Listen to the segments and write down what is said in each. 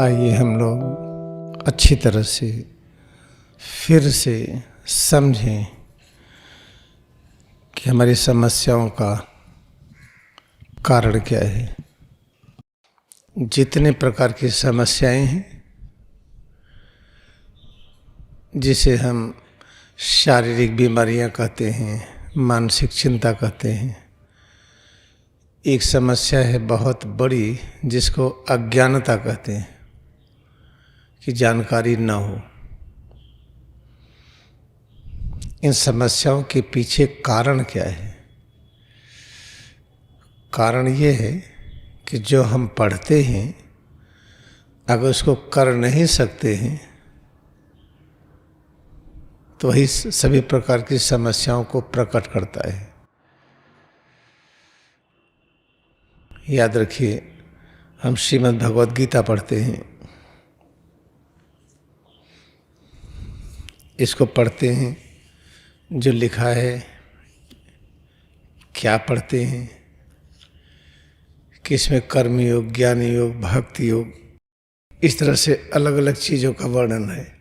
आइए हम लोग अच्छी तरह से फिर से समझें कि हमारी समस्याओं का कारण क्या है। जितने प्रकार की समस्याएं हैं जिसे हम शारीरिक बीमारियां कहते हैं, मानसिक चिंता कहते हैं, एक समस्या है बहुत बड़ी जिसको अज्ञानता कहते हैं कि जानकारी न हो। इन समस्याओं के पीछे कारण क्या है? कारण ये है कि जो हम पढ़ते हैं अगर उसको कर नहीं सकते हैं तो वही सभी प्रकार की समस्याओं को प्रकट करता है। याद रखिए, हम श्रीमद् भगवद गीता पढ़ते हैं, इसको पढ़ते हैं, जो लिखा है क्या पढ़ते हैं कि इसमें कर्म योग, ज्ञान योग, भक्ति योग, इस तरह से अलग अलग चीज़ों का वर्णन है।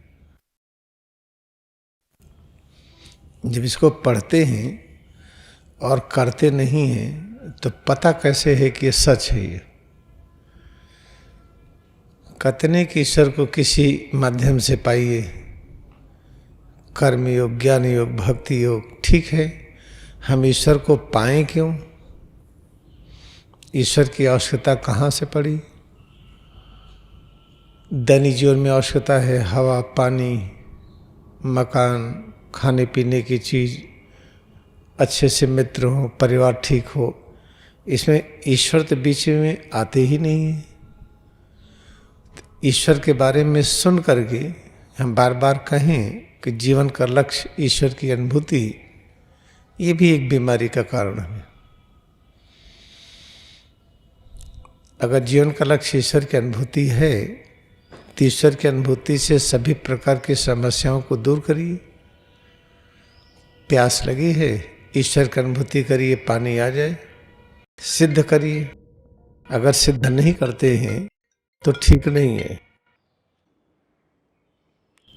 जब इसको पढ़ते हैं और करते नहीं हैं तो पता कैसे है कि ये सच है? ये कहते नहीं कि ईश्वर को किसी माध्यम से पाइए, कर्म योग, ज्ञान योग, भक्ति योग, ठीक है, हम ईश्वर को पाएं क्यों? ईश्वर की आवश्यकता कहाँ से पड़ी? दैनिक जीवन में आवश्यकता है हवा, पानी, मकान, खाने पीने की चीज़, अच्छे से मित्र हो, परिवार ठीक हो। इसमें ईश्वर तो बीच में आते ही नहीं है। ईश्वर के बारे में सुन करके हम बार बार कहें कि जीवन का लक्ष्य ईश्वर की अनुभूति, ये भी एक बीमारी का कारण है। अगर जीवन का लक्ष्य ईश्वर की अनुभूति है तो ईश्वर की अनुभूति से सभी प्रकार की समस्याओं को दूर करिए। प्यास लगी है, ईश्वर की अनुभूति करिए, पानी आ जाए। सिद्ध करिए। अगर सिद्ध नहीं करते हैं तो ठीक नहीं है।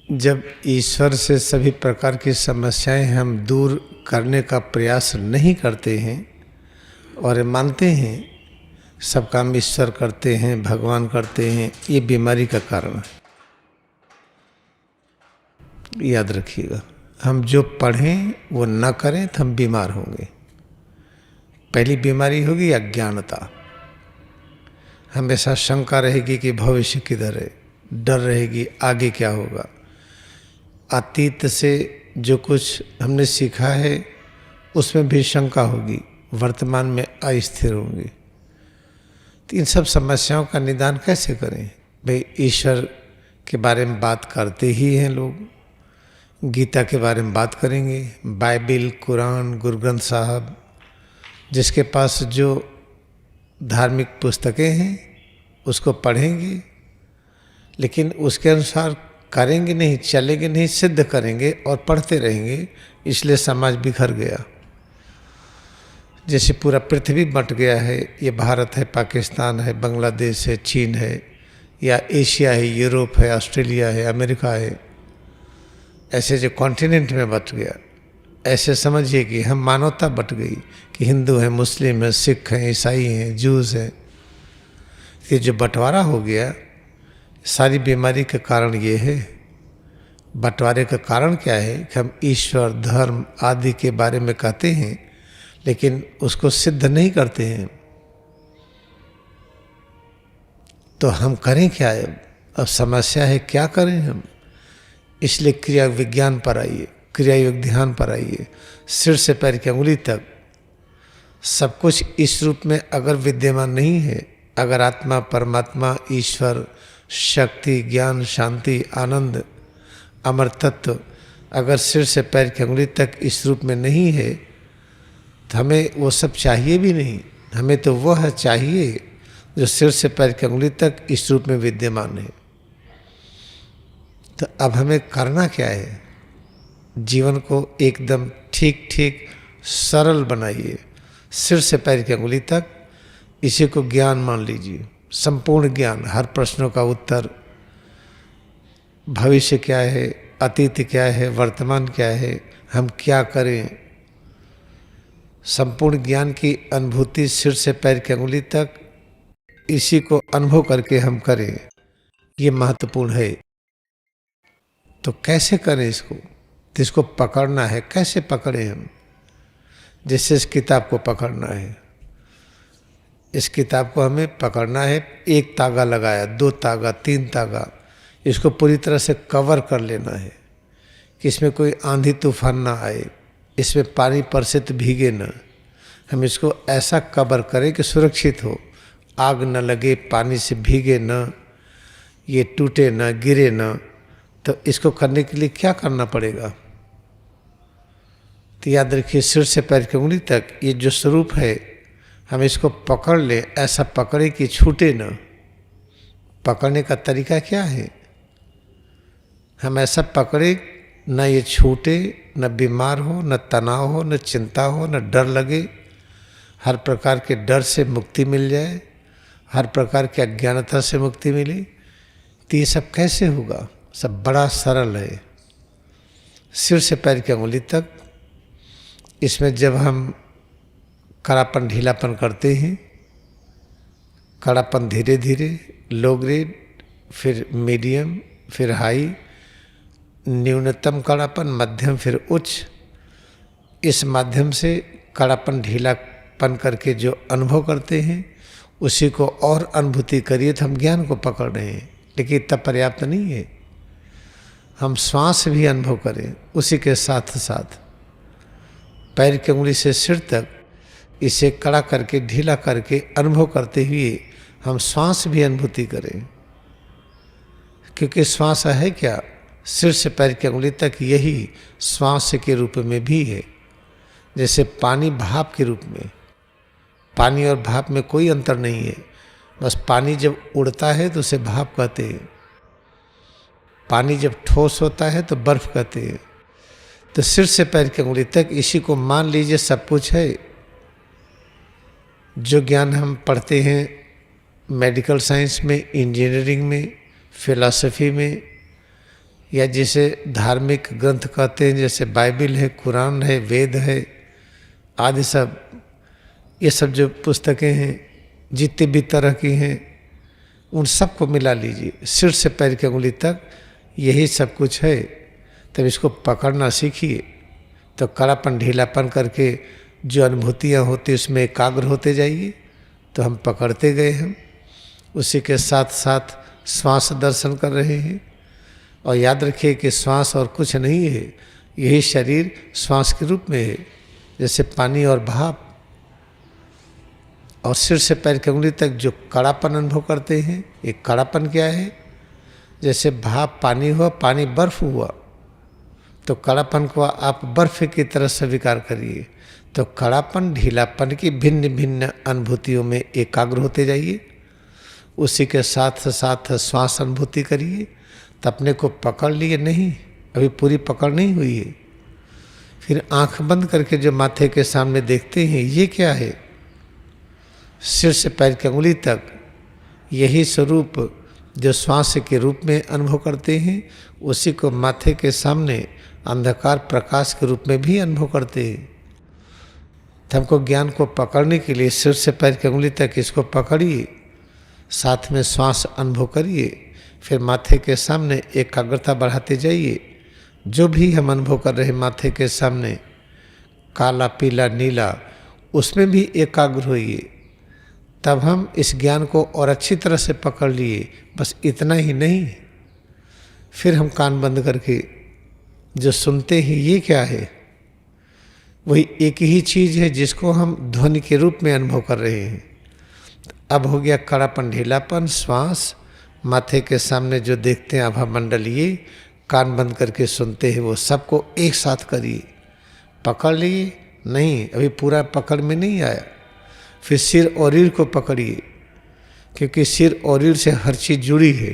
जब ईश्वर से सभी प्रकार की समस्याएं हम दूर करने का प्रयास नहीं करते हैं और मानते हैं सब काम ईश्वर करते हैं, भगवान करते हैं, ये बीमारी का कारण है। याद रखिएगा, हम जो पढ़ें वो न करें तो हम बीमार होंगे। पहली बीमारी होगी अज्ञानता। हमेशा शंका रहेगी कि भविष्य किधर है, डर रहेगी आगे क्या होगा। अतीत से जो कुछ हमने सीखा है उसमें भी शंका होगी, वर्तमान में अस्थिर होंगे। तो इन सब समस्याओं का निदान कैसे करें? भाई ईश्वर के बारे में बात करते ही हैं लोग, गीता के बारे में बात करेंगे, बाइबिल, कुरान, गुरु ग्रंथ साहब, जिसके पास जो धार्मिक पुस्तकें हैं उसको पढ़ेंगे, लेकिन उसके अनुसार करेंगे नहीं, चलेंगे नहीं, सिद्ध करेंगे और पढ़ते रहेंगे। इसलिए समाज बिखर गया। जैसे पूरा पृथ्वी बंट गया है, ये भारत है, पाकिस्तान है, बांग्लादेश है, चीन है, या एशिया है, यूरोप है, ऑस्ट्रेलिया है, अमेरिका है, ऐसे जो कॉन्टिनेंट में बट गया। ऐसे समझिए कि हम मानवता बट गई कि हिंदू हैं, मुस्लिम हैं, सिख हैं, ईसाई हैं, जूस हैं। ये जो बंटवारा हो गया, सारी बीमारी का कारण ये है। बंटवारे का कारण क्या है कि हम ईश्वर, धर्म आदि के बारे में कहते हैं लेकिन उसको सिद्ध नहीं करते हैं। तो हम करें क्या? अब समस्या है क्या करें हम? इसलिए क्रिया विज्ञान पर आइए, क्रिया योग ध्यान पर आइए। सिर से पैर की अंगुली तक सब कुछ इस रूप में अगर विद्यमान नहीं है, अगर आत्मा, परमात्मा, ईश्वर, शक्ति, ज्ञान, शांति, आनंद, अमर तत्व अगर सिर से पैर की अंगुली तक इस रूप में नहीं है तो हमें वो सब चाहिए भी नहीं। हमें तो वह चाहिए जो सिर से पैर की अंगुली तक इस रूप में विद्यमान है। तो अब हमें करना क्या है? जीवन को एकदम ठीक ठीक सरल बनाइए। सिर से पैर की अंगुली तक इसी को ज्ञान मान लीजिए। संपूर्ण ज्ञान, हर प्रश्नों का उत्तर, भविष्य क्या है, अतीत क्या है, वर्तमान क्या है, हम क्या करें, संपूर्ण ज्ञान की अनुभूति सिर से पैर की अंगुली तक, इसी को अनुभव करके हम करें, ये महत्वपूर्ण है। तो कैसे करें इसको? तो इसको पकड़ना है। कैसे पकड़े हम? जैसे इस किताब को पकड़ना है, इस किताब को हमें पकड़ना है। एक तागा लगाया, 2 तागा, 3 तागा, इसको पूरी तरह से कवर कर लेना है कि इसमें कोई आंधी तूफान ना आए, इसमें पानी पर से तो भीगे ना। हम इसको ऐसा कवर करें कि सुरक्षित हो, आग न लगे, पानी से भीगे ना, ये टूटे ना, गिरे ना। तो इसको करने के लिए क्या करना पड़ेगा? तो याद रखिए, सिर से पैर की उंगली तक ये जो स्वरूप है, हम इसको पकड़ ले, ऐसा पकड़े कि छूटे ना। पकड़ने का तरीका क्या है? हम ऐसा पकड़े न ये छूटे, न बीमार हो, न तनाव हो, न चिंता हो, न डर लगे, हर प्रकार के डर से मुक्ति मिल जाए, हर प्रकार की अज्ञानता से मुक्ति मिले। तो ये सब कैसे होगा? सब बड़ा सरल है। सिर से पैर की अंगुली तक, इसमें जब हम कड़ापन ढीलापन करते हैं, कड़ापन धीरे धीरे, लो ग्रेड, फिर मीडियम, फिर हाई, न्यूनतम कड़ापन, मध्यम, फिर उच्च, इस माध्यम से कड़ापन ढीलापन करके जो अनुभव करते हैं, उसी को और अनुभूति करिए। तो हम ज्ञान को पकड़ रहे हैं, लेकिन इतना पर्याप्त नहीं है। हम श्वास भी अनुभव करें, उसी के साथ साथ पैर की उंगली से सिर तक इसे कड़ा करके, ढीला करके अनुभव करते हुए हम श्वास भी अनुभूति करें। क्योंकि श्वास है क्या? सिर से पैर की उंगली तक यही श्वास के रूप में भी है। जैसे पानी भाप के रूप में, पानी और भाप में कोई अंतर नहीं है। बस पानी जब उड़ता है तो उसे भाप कहते हैं, पानी जब ठोस होता है तो बर्फ कहते हैं। तो सिर से पैर की उंगली तक इसी को मान लीजिए सब कुछ है। जो ज्ञान हम पढ़ते हैं मेडिकल साइंस में, इंजीनियरिंग में, फिलॉसफी में, या जैसे धार्मिक ग्रंथ कहते हैं, जैसे बाइबल है, कुरान है, वेद है आदि सब, ये सब जो पुस्तकें हैं जितनी भी तरह की हैं, उन सबको मिला लीजिए। सिर से पैर की उंगली तक यही सब कुछ है। तब इसको पकड़ना सीखिए, तो कड़ापन ढीलापन करके जो अनुभूतियाँ होती उसमें एकाग्र होते जाइए। तो हम पकड़ते गए, हम उसी के साथ साथ श्वास दर्शन कर रहे हैं। और याद रखिए कि श्वास और कुछ नहीं है, यही शरीर श्वास के रूप में है, जैसे पानी और भाप। और सिर से पैर की उंगली तक जो कड़ापन अनुभव करते हैं, ये कड़ापन क्या है? जैसे भाप पानी हुआ, पानी बर्फ हुआ, तो कड़ापन को आप बर्फ की तरह स्वीकार करिए। तो कड़ापन ढीलापन की भिन्न भिन्न अनुभूतियों में एकाग्र होते जाइए। उसी के साथ साथ श्वास अनुभूति करिए। तो अपने को पकड़ लिए नहीं, अभी पूरी पकड़ नहीं हुई है। फिर आंख बंद करके जो माथे के सामने देखते हैं, ये क्या है? सिर से पैर की उंगली तक यही स्वरूप जो श्वास के रूप में अनुभव करते हैं, उसी को माथे के सामने अंधकार प्रकाश के रूप में भी अनुभव करते हैं। तो हमको ज्ञान को पकड़ने के लिए सिर से पैर की उंगली तक इसको पकड़िए, साथ में श्वास अनुभव करिए। फिर माथे के सामने एकाग्रता बढ़ाते जाइए। जो भी हम अनुभव कर रहे हैं माथे के सामने, काला, पीला, नीला, उसमें भी एकाग्र होइए। तब हम इस ज्ञान को और अच्छी तरह से पकड़ लिए। बस इतना ही नहीं, फिर हम कान बंद करके जो सुनते हैं, ये क्या है? वही एक ही चीज़ है जिसको हम ध्वनि के रूप में अनुभव कर रहे हैं। अब हो गया कड़ापन ढीलापन, श्वास, माथे के सामने जो देखते हैं आभा मंडल, ये कान बंद करके सुनते हैं, वो सबको एक साथ करिए। पकड़ लिए नहीं, अभी पूरा पकड़ में नहीं आया। फिर सिर और रीढ़ को पकड़िए, क्योंकि सिर और रीढ़ से हर चीज़ जुड़ी है।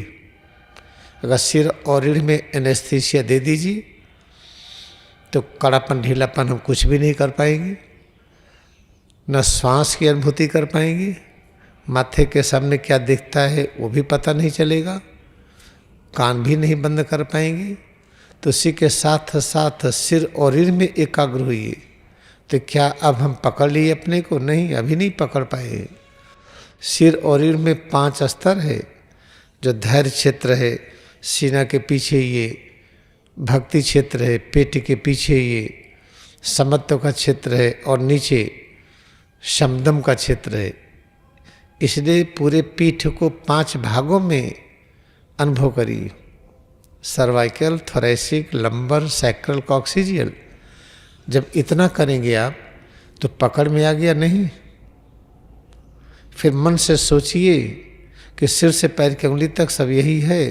अगर सिर और रीढ़ में एनेस्थीसिया दे दीजिए तो कड़ापन ढीलापन हम कुछ भी नहीं कर पाएंगे, न श्वास की अनुभूति कर पाएंगे, माथे के सामने क्या दिखता है वो भी पता नहीं चलेगा, कान भी नहीं बंद कर पाएंगे। तो उसी के साथ साथ सिर और रीढ़ में एकाग्र हुई। तो क्या अब हम पकड़ लिए अपने को? नहीं, अभी नहीं पकड़ पाए। सिर और रीढ़ में 5 स्तर है। जो धैर्य क्षेत्र है, सीना के पीछे ये भक्ति क्षेत्र है, पेट के पीछे ये समत्व का क्षेत्र है और नीचे शमदम का क्षेत्र है। इसलिए पूरे पीठ को 5 भागों में अनुभव करिए। Cervical, thoracic, lumbar, sacral, coccygeal. जब इतना करेंगे आप तो पकड़ में आ गया नहीं। फिर मन से सोचिए कि सिर से पैर की उंगली तक सब यही है,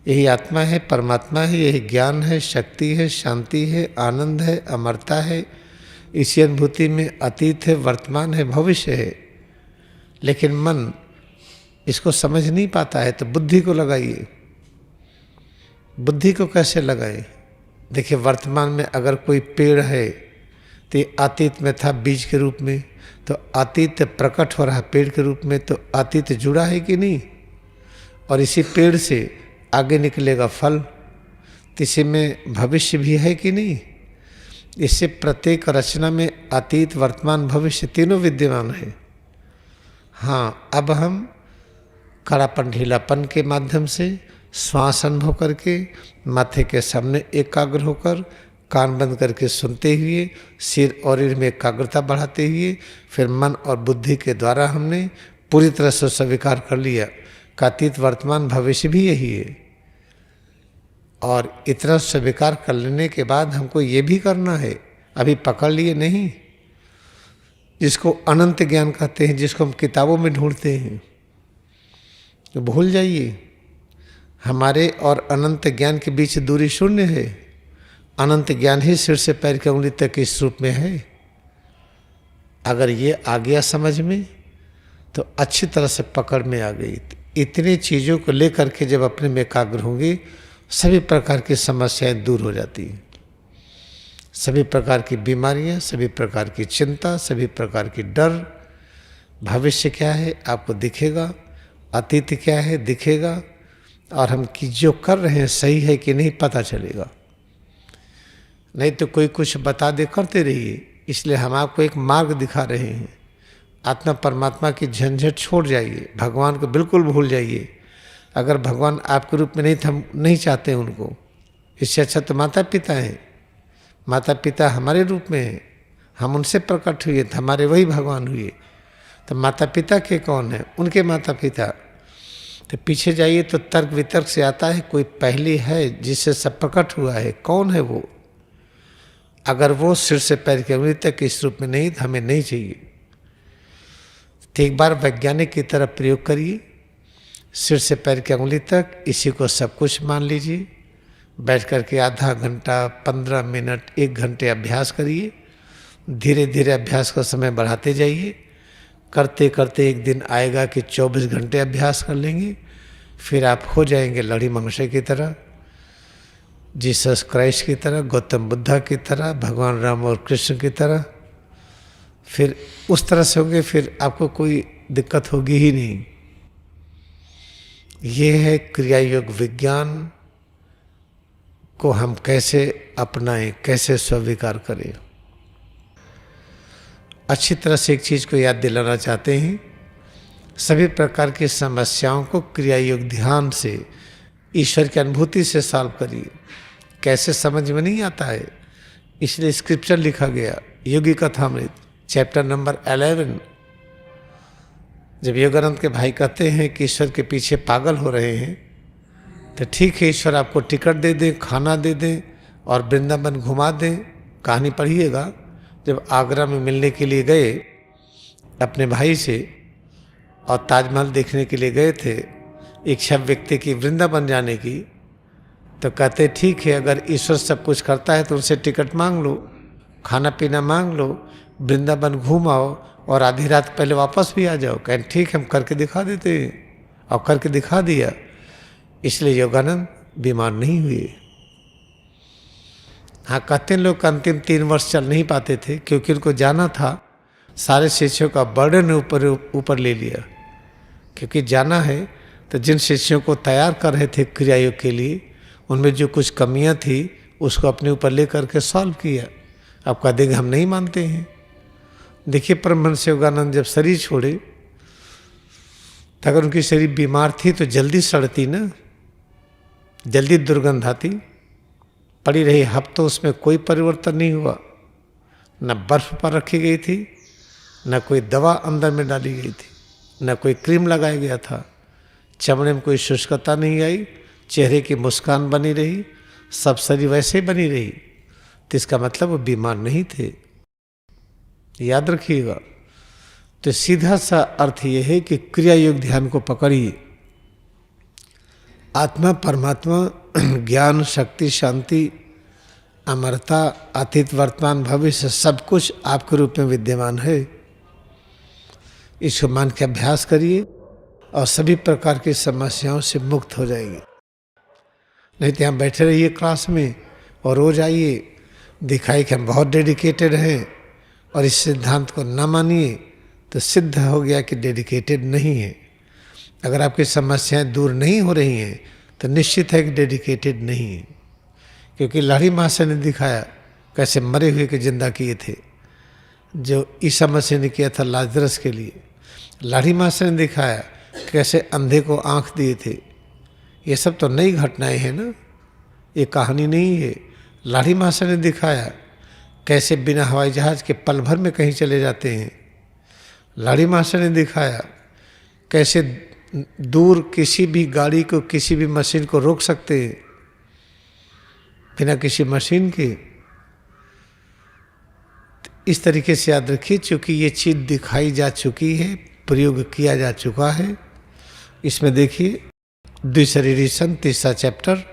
यही आत्मा है, परमात्मा है, यही ज्ञान है, शक्ति है, शांति है, आनंद है, अमरता है। इसी अनुभूति में अतीत है, वर्तमान है, भविष्य है। लेकिन मन इसको समझ नहीं पाता है। तो बुद्धि को लगाइए। बुद्धि को कैसे लगाए? देखिए, वर्तमान में अगर कोई पेड़ है तो ये अतीत में था बीज के रूप में, तो अतीत प्रकट हो रहा पेड़ के रूप में, तो अतीत जुड़ा है कि नहीं? और इसी पेड़ से आगे निकलेगा फल, तो इसी में भविष्य भी है कि नहीं? इससे प्रत्येक रचना में अतीत, वर्तमान, भविष्य तीनों विद्यमान है। हाँ, अब हम कड़ापन, ढीलापन के माध्यम से श्वास अनुभव करके माथे के सामने एकाग्र होकर कान बंद करके सुनते हुए सिर और रीढ़ में एकाग्रता बढ़ाते हुए फिर मन और बुद्धि के द्वारा हमने पूरी तरह से स्वीकार कर लिया कि अतीत, वर्तमान, भविष्य भी यही है। और इतना स्वीकार कर लेने के बाद हमको ये भी करना है, अभी पकड़ लिए नहीं, जिसको अनंत ज्ञान कहते हैं, जिसको हम किताबों में ढूंढते हैं, तो भूल जाइए। हमारे और अनंत ज्ञान के बीच दूरी शून्य है। अनंत ज्ञान ही सिर से पैर की उंगली तक इस रूप में है। अगर ये आ गया समझ में तो अच्छी तरह से पकड़ में आ गई। इतनी चीज़ों को लेकर के जब अपने में एकाग्र होंगे, सभी प्रकार की समस्याएं दूर हो जाती हैं। सभी प्रकार की बीमारियां, सभी प्रकार की चिंता, सभी प्रकार की डर। भविष्य क्या है आपको दिखेगा, अतीत क्या है दिखेगा, और हम कि जो कर रहे हैं सही है कि नहीं पता चलेगा। नहीं तो कोई कुछ बता दे करते रहिए। इसलिए हम आपको एक मार्ग दिखा रहे हैं। आत्मा परमात्मा की झंझट छोड़ जाइए, भगवान को बिल्कुल भूल जाइए। अगर भगवान आपके रूप में नहीं थे, हम नहीं चाहते उनको। इससे अच्छा तो माता पिता हैं। माता पिता हमारे रूप में हैं, हम उनसे प्रकट हुए तो हमारे वही भगवान हुए। तो माता पिता के कौन है? उनके माता पिता। तो पीछे जाइए तो तर्क वितर्क से आता है कोई पहली है जिससे सब प्रकट हुआ है। कौन है वो? अगर वो सिर से पैर की उंगली तक इस रूप में नहीं तो हमें नहीं चाहिए। तो एक बार वैज्ञानिक की तरह प्रयोग करिए। सिर से पैर की उंगली तक इसी को सब कुछ मान लीजिए। बैठ करके आधा घंटा, 15 मिनट, 1 घंटे अभ्यास करिए। धीरे धीरे अभ्यास का समय बढ़ाते जाइए। करते करते एक दिन आएगा कि 24 घंटे अभ्यास कर लेंगे। फिर आप हो जाएंगे लड़ी मनुष्य की तरह, जीसस क्राइस्ट की तरह, गौतम बुद्धा की तरह, भगवान राम और कृष्ण की तरह। फिर उस तरह से होंगे, फिर आपको कोई दिक्कत होगी ही नहीं। ये है क्रिया योग विज्ञान को हम कैसे अपनाएं, कैसे स्वीकार करें। अच्छी तरह से एक चीज़ को याद दिलाना चाहते हैं। सभी प्रकार की समस्याओं को क्रिया योग ध्यान से, ईश्वर की अनुभूति से सॉल्व करिए। कैसे समझ में नहीं आता है, इसलिए स्क्रिप्चर लिखा गया योगी कथामृत चैप्टर नंबर 11। जब योगानंद के भाई कहते हैं कि ईश्वर के पीछे पागल हो रहे हैं, तो ठीक है, ईश्वर आपको टिकट दे दें, खाना दे दें और वृंदावन घुमा दें। कहानी पढ़िएगा। जब आगरा में मिलने के लिए गए अपने भाई से और ताजमहल देखने के लिए गए थे, इच्छा व्यक्ति की वृंदावन जाने की, तो कहते ठीक है, अगर ईश्वर सब कुछ करता है तो उनसे टिकट मांग लो, खाना पीना मांग लो, वृंदावन घूम आओ और आधी रात पहले वापस भी आ जाओ। कहें ठीक, हम करके दिखा देते हैं। और करके दिखा दिया। इसलिए योगानंद बीमार नहीं हुए। हाँ, कहते हैं लोग अंतिम 3 वर्ष चल नहीं पाते थे क्योंकि उनको जाना था, सारे शिष्यों का बर्डन ऊपर ले लिया। क्योंकि जाना है तो जिन शिष्यों को तैयार कर रहे थे क्रिया योग के लिए, उनमें जो कुछ कमियां थी उसको अपने ऊपर ले करके सॉल्व किया। अब कह देंगे हम नहीं मानते हैं। देखिए परमहंस योगानंद जब शरीर छोड़े तो अगर उनकी शरीर बीमार थी तो जल्दी सड़ती ना, जल्दी दुर्गंध आती। पड़ी रही हफ्तों, उसमें कोई परिवर्तन नहीं हुआ। न बर्फ पर रखी गई थी, न कोई दवा अंदर में डाली गई थी, न कोई क्रीम लगाया गया था। चमड़े में कोई शुष्कता नहीं आई, चेहरे की मुस्कान बनी रही, सब शरीर वैसे ही बनी रही। तो इसका मतलब वो बीमार नहीं थे, याद रखिएगा। तो सीधा सा अर्थ ये है कि क्रिया योग ध्यान को पकड़िए। आत्मा, परमात्मा, ज्ञान, शक्ति, शांति, अमरता, अतीत, वर्तमान, भविष्य सब कुछ आपके रूप में विद्यमान है। इसको मान के अभ्यास करिए और सभी प्रकार की समस्याओं से मुक्त हो जाएंगे। नहीं तो यहाँ बैठे रहिए क्लास में और रोज आइए, दिखाई कि हम बहुत डेडिकेटेड हैं और इस सिद्धांत को न मानिए तो सिद्ध हो गया कि डेडिकेटेड नहीं है। अगर आपकी समस्याएं दूर नहीं हो रही हैं तो निश्चित है कि डेडिकेटेड नहीं है। क्योंकि लाड़ी मास्टर ने दिखाया कैसे मरे हुए के जिंदा किए थे, जो ईसा मसीह ने किया था लाजरस के लिए। लाड़ी मास्टर ने दिखाया कैसे अंधे को आंख दिए थे। ये सब तो नई घटनाएं हैं ना, ये कहानी नहीं है। लाड़ी मास्टर ने दिखाया कैसे बिना हवाई जहाज के पल भर में कहीं चले जाते हैं। लाड़ी मास्टर ने दिखाया कैसे दूर किसी भी गाड़ी को, किसी भी मशीन को रोक सकते हैं बिना किसी मशीन के। इस तरीके से याद रखिए, चूँकि ये चीज़ दिखाई जा चुकी है, प्रयोग किया जा चुका है। इसमें देखिए द्विशरीरी सन 3रा चैप्टर,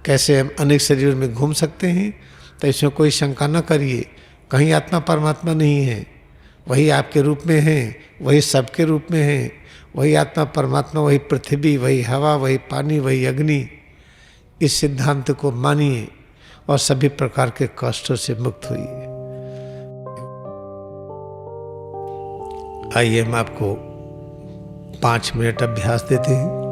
कैसे हम अनेक शरीरों में घूम सकते हैं। तो इसमें कोई शंका न करिए, कहीं आत्मा परमात्मा नहीं है, वही आपके रूप में है, वही सबके रूप में है। वही आत्मा परमात्मा, वही पृथ्वी, वही हवा, वही पानी, वही अग्नि। इस सिद्धांत को मानिए और सभी प्रकार के कष्टों से मुक्त होइए। आइए हम आपको 5 मिनट अभ्यास देते हैं।